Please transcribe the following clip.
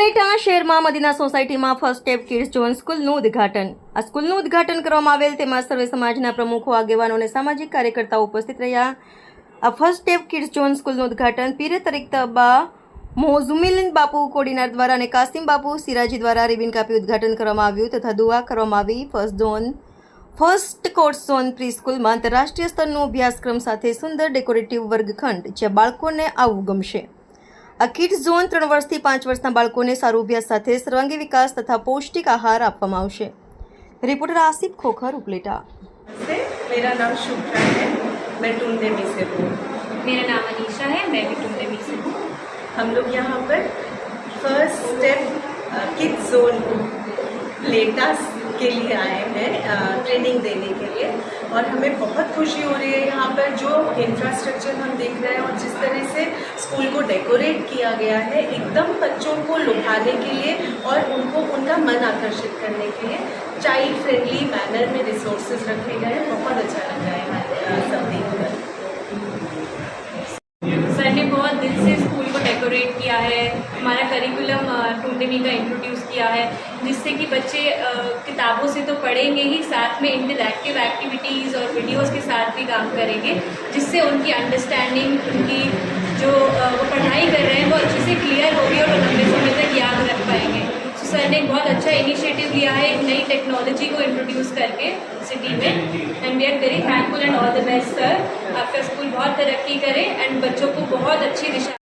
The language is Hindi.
ઉપલેટા શહેરમાં મદીના સોસાયટીમાં ફર્સ્ટ સ્ટેપ કિડ્સ ઝોન સ્કૂલનું ઉદ્ઘાટન. આ સ્કૂલનું ઉદ્ઘાટન કરવામાં આવેલ તેમાં સર્વે સમાજના પ્રમુખો, આગેવાનો અને સામાજિક કાર્યકર્તાઓ ઉપસ્થિત રહ્યા. આ ફર્સ્ટ સ્ટેપ કિડ્સ ઝોન સ્કૂલનું ઉદ્ઘાટન પીરે તરીક તબા મોઝુમિલિન બાપુ કોડીનાર દ્વારા અને કાસિમ બાપુ સિરાજી દ્વારા રિબિન કાપી ઉદ્ઘાટન કરવામાં આવ્યું તથા દુઆ કરવામાં આવી. ફર્સ્ટ કોર્સ ઝોન પ્રી સ્કૂલમાં આંતરરાષ્ટ્રીય સ્તરનો અભ્યાસક્રમ સાથે સુંદર ડેકોરેટિવ વર્ગખંડ જ્યાં બાળકોને આવવું ગમશે. આ કિડ્સ ઝોન 3 વર્ષથી 5 વર્ષના બાળકોને સારો અભ્યાસ સાથે સર્વાંગી વિકાસ તથા પૌષ્ટિક આહાર આપવામાં આવશે. रिपोर्टर आसिफ खोखर उपलेटा. मेरा नाम शुभ्रा है, मैं टुंडेमी से हूँ. मेरा नाम अनीशा है, मैं भी टुंडेमी से हूँ. हम लोग यहाँ पर फर्स्ट स्टेप किड्स जोन लेटा के लिए आए हैं ट्रेनिंग देने के लिए और हमें बहुत खुशी हो रही है. यहाँ पर जो इंफ्रास्ट्रक्चर हम देख रहे हैं और जिस तरह से स्कूल को डेकोरेट किया गया है एकदम बच्चों को लुभाने के लिए और उनको उनका मन आकर्षित करने के लिए चाइल्ड फ्रेंडली मैनर में रिसोर्सेज रखे गए हैं. बहुत अच्छा लग रहा है हमारे सब देखकर. सर ने बहुत दिल से स्कूल को डेकोरेट किया है. हमारा करिकुलम टुंडेमी का इंट्रोड्यूस किया है जिससे कि बच्चे किताबों से तो पढ़ेंगे ही, साथ में इंटरैक्टिव एक्टिविटीज़ और वीडियोस के साथ भी काम करेंगे जिससे उनकी अंडरस्टैंडिंग, उनकी जो वो पढ़ाई कर रहे हैं वो अच्छे से क्लियर होगी और वो लंबे समय तक याद रख पाएंगे. तो सर ने बहुत अच्छा इनिशिएटिव लिया है एक नई टेक्नोलॉजी को इंट्रोड्यूस करके सिटी में and we are very thankful and all the best sir. आपका स्कूल बहुत तरक्की करे एंड बच्चों को बहुत अच्छी दिशा